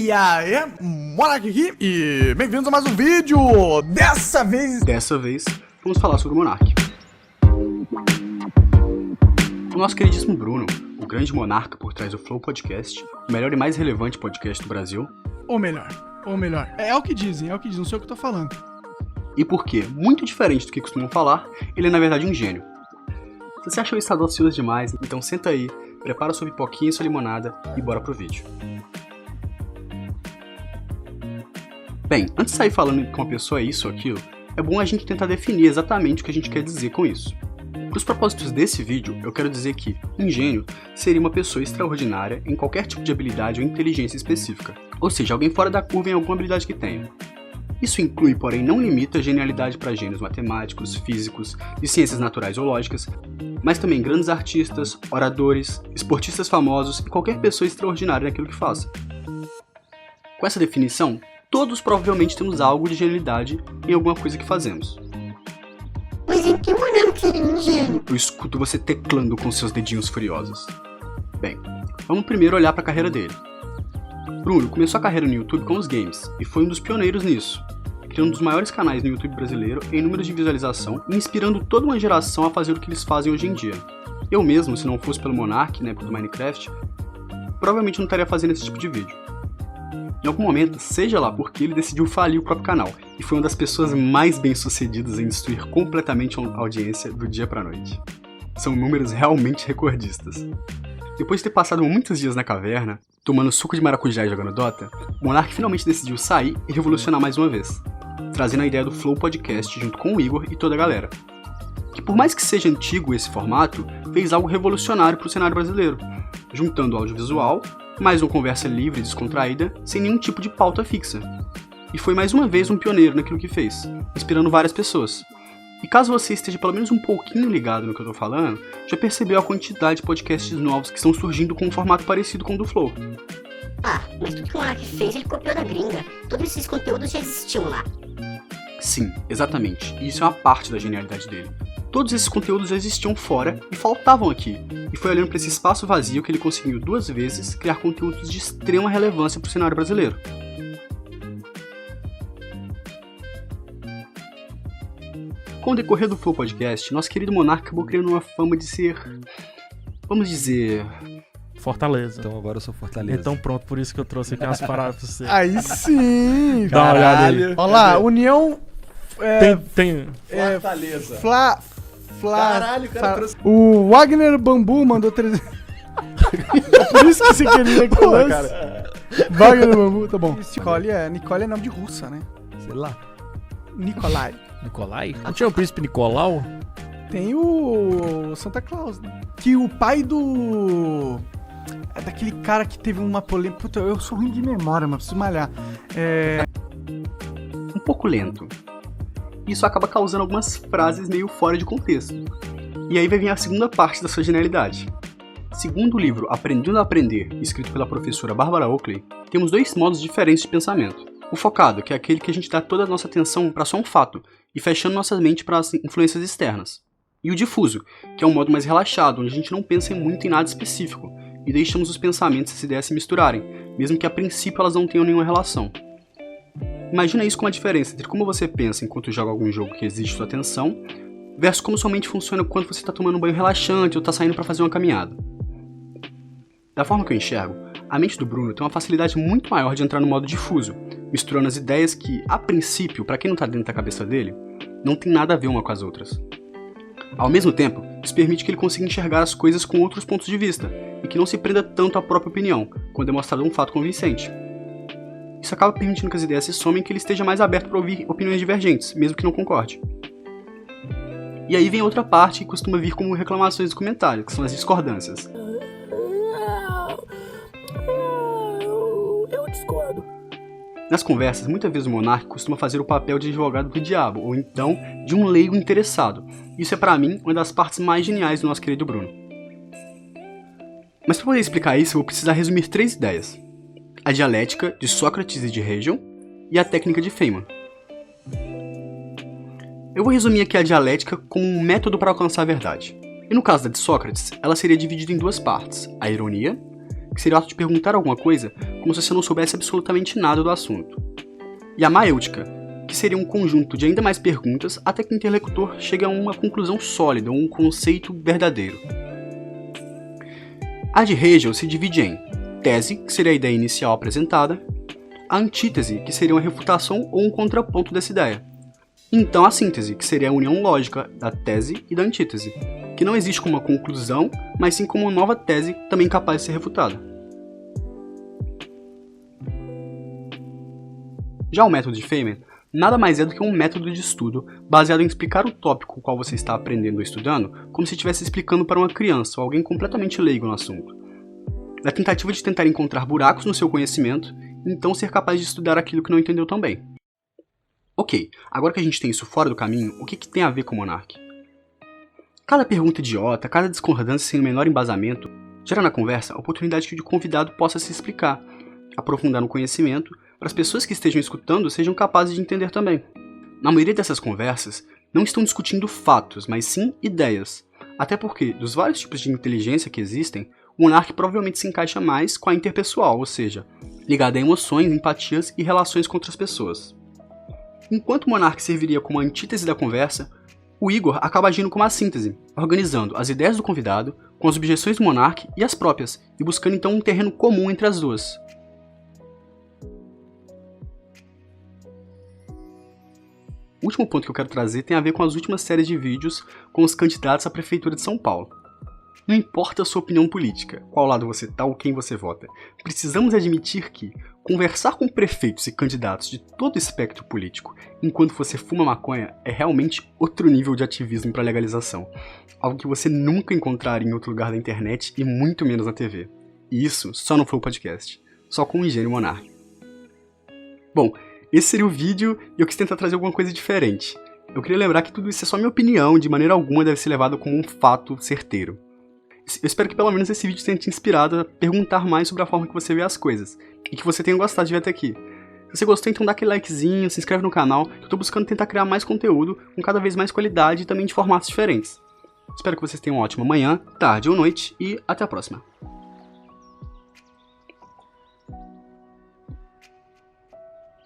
E aí, Monark aqui e bem-vindos a mais um vídeo! Dessa vez, vamos falar sobre o Monark. O nosso queridíssimo Bruno, o grande monarca por trás do Flow Podcast, o melhor e mais relevante podcast do Brasil. Ou melhor, é o que dizem, não sei o que eu tô falando. E porque, muito diferente do que costumam falar, ele é na verdade um gênio. Se você achou isso audacioso demais, então senta aí, prepara sua pipoquinha e sua limonada e bora pro vídeo. Bem, antes de sair falando que uma pessoa é isso ou aquilo, é bom a gente tentar definir exatamente o que a gente quer dizer com isso. Para os propósitos desse vídeo, eu quero dizer que um gênio seria uma pessoa extraordinária em qualquer tipo de habilidade ou inteligência específica, ou seja, alguém fora da curva em alguma habilidade que tenha. Isso inclui, porém não limita a genialidade para gênios matemáticos, físicos, de ciências naturais ou lógicas, mas também grandes artistas, oradores, esportistas famosos e qualquer pessoa extraordinária naquilo que faça. Com essa definição, todos provavelmente temos algo de genialidade em alguma coisa que fazemos. Mas é que o Monark seria um gênio. Eu escuto você teclando com seus dedinhos furiosos. Bem, vamos primeiro olhar para a carreira dele. Bruno começou a carreira no YouTube com os games e foi um dos pioneiros nisso, criando um dos maiores canais no YouTube brasileiro em números de visualização e inspirando toda uma geração a fazer o que eles fazem hoje em dia. Eu mesmo, se não fosse pelo Monark, na época do Minecraft, provavelmente não estaria fazendo esse tipo de vídeo. Em algum momento, seja lá porque ele decidiu falir o próprio canal e foi uma das pessoas mais bem-sucedidas em destruir completamente a audiência do dia pra noite. São números realmente recordistas. Depois de ter passado muitos dias na caverna, tomando suco de maracujá e jogando Dota, o Monark finalmente decidiu sair e revolucionar mais uma vez, trazendo a ideia do Flow Podcast junto com o Igor e toda a galera. Que por mais que seja antigo esse formato, fez algo revolucionário pro cenário brasileiro, juntando o audiovisual, mais uma conversa livre e descontraída, sem nenhum tipo de pauta fixa. E foi mais uma vez um pioneiro naquilo que fez, inspirando várias pessoas. E caso você esteja pelo menos um pouquinho ligado no que eu tô falando, já percebeu a quantidade de podcasts novos que estão surgindo com um formato parecido com o do Flow. Ah, mas tudo que o Monark fez, ele copiou da gringa. Todos esses conteúdos já existiam lá. Sim, exatamente. E isso é uma parte da genialidade dele. Todos esses conteúdos já existiam fora e faltavam aqui. E foi olhando para esse espaço vazio que ele conseguiu 2 vezes criar conteúdos de extrema relevância para o cenário brasileiro. Com o decorrer do Flow Podcast, nosso querido Monark acabou criando uma fama de ser, vamos dizer, Fortaleza. Então agora eu sou Fortaleza. Então pronto, por isso que eu trouxe aqui umas paradas pra você. Aí sim! Dá uma olhada aí. Olha lá, União... Tem... Fortaleza. Caralho, cara trouxe... O Wagner Bambu mandou 300... Por isso que você queria que eu lance. Cara. Wagner Bambu, tá bom. Nicole é nome de russa, né? Sei lá. Nicolai. Nicolai? Não tinha o príncipe Nicolau? Tem o Santa Claus, né? Que o pai do... É daquele cara que teve uma polêmica... Puta, eu sou ruim de memória, mas preciso malhar. Um pouco lento. Isso acaba causando algumas frases meio fora de contexto. E aí vai vir a segunda parte da sua genialidade. Segundo o livro Aprendendo a Aprender, escrito pela professora Barbara Oakley, temos 2 modos diferentes de pensamento. O focado, que é aquele que a gente dá toda a nossa atenção para só um fato, e fechando nossa mente para as influências externas. E o difuso, que é um modo mais relaxado, onde a gente não pensa muito em nada específico, e deixamos os pensamentos e as ideias se misturarem, mesmo que a princípio elas não tenham nenhuma relação. Imagina isso como a diferença entre como você pensa enquanto joga algum jogo que exige sua atenção, versus como sua mente funciona quando você está tomando um banho relaxante ou está saindo para fazer uma caminhada. Da forma que eu enxergo, a mente do Bruno tem uma facilidade muito maior de entrar no modo difuso, misturando as ideias que, a princípio, para quem não está dentro da cabeça dele, não tem nada a ver uma com as outras. Ao mesmo tempo, isso permite que ele consiga enxergar as coisas com outros pontos de vista, e que não se prenda tanto à própria opinião, quando é mostrado um fato convincente. Isso acaba permitindo que as ideias se somem e que ele esteja mais aberto para ouvir opiniões divergentes, mesmo que não concorde. E aí vem outra parte que costuma vir como reclamações dos comentários, que são as discordâncias. Eu discordo. Nas conversas, muitas vezes o Monark costuma fazer o papel de advogado do diabo, ou então de um leigo interessado. Isso é pra mim uma das partes mais geniais do nosso querido Bruno. Mas para poder explicar isso, eu vou precisar resumir 3 ideias. A dialética de Sócrates e de Hegel, e a técnica de Feynman. Eu vou resumir aqui a dialética como um método para alcançar a verdade. E no caso da de Sócrates, ela seria dividida em 2 partes, a ironia que seria o ato de perguntar alguma coisa como se você não soubesse absolutamente nada do assunto. E a maêutica, que seria um conjunto de ainda mais perguntas até que o interlocutor chegue a uma conclusão sólida ou um conceito verdadeiro. A de Hegel se divide em tese, que seria a ideia inicial apresentada, a antítese, que seria uma refutação ou um contraponto dessa ideia. Então a síntese, que seria a união lógica da tese e da antítese, que não existe como uma conclusão, mas sim como uma nova tese também capaz de ser refutada. Já o método de Feynman nada mais é do que um método de estudo baseado em explicar o tópico o qual você está aprendendo ou estudando como se estivesse explicando para uma criança ou alguém completamente leigo no assunto. Na tentativa de tentar encontrar buracos no seu conhecimento e então ser capaz de estudar aquilo que não entendeu tão bem. Ok, agora que a gente tem isso fora do caminho, o que tem a ver com o Monark? Cada pergunta idiota, cada discordância sem o menor embasamento, gera na conversa a oportunidade que o convidado possa se explicar, aprofundar no conhecimento, para as pessoas que estejam escutando sejam capazes de entender também. Na maioria dessas conversas, não estão discutindo fatos, mas sim ideias. Até porque, dos vários tipos de inteligência que existem, o Monark provavelmente se encaixa mais com a interpessoal, ou seja, ligada a emoções, empatias e relações com outras pessoas. Enquanto o Monark serviria como a antítese da conversa, o Igor acaba agindo como a síntese, organizando as ideias do convidado com as objeções do Monark e as próprias, e buscando então um terreno comum entre as duas. O último ponto que eu quero trazer tem a ver com as últimas séries de vídeos com os candidatos à Prefeitura de São Paulo. Não importa a sua opinião política, qual lado você está ou quem você vota, precisamos admitir que conversar com prefeitos e candidatos de todo o espectro político enquanto você fuma maconha é realmente outro nível de ativismo para legalização, algo que você nunca encontraria em outro lugar da internet e muito menos na TV. E isso só no Flow Podcast, só com o Ingênio Monark. Bom, esse seria o vídeo e eu quis tentar trazer alguma coisa diferente. Eu queria lembrar que tudo isso é só minha opinião, de maneira alguma deve ser levado como um fato certeiro. Eu espero que pelo menos esse vídeo tenha te inspirado a perguntar mais sobre a forma que você vê as coisas, e que você tenha gostado de ver até aqui. Se você gostou, então dá aquele likezinho, se inscreve no canal, que eu tô buscando tentar criar mais conteúdo, com cada vez mais qualidade e também de formatos diferentes. Espero que vocês tenham uma ótima manhã, tarde ou noite, e até a próxima.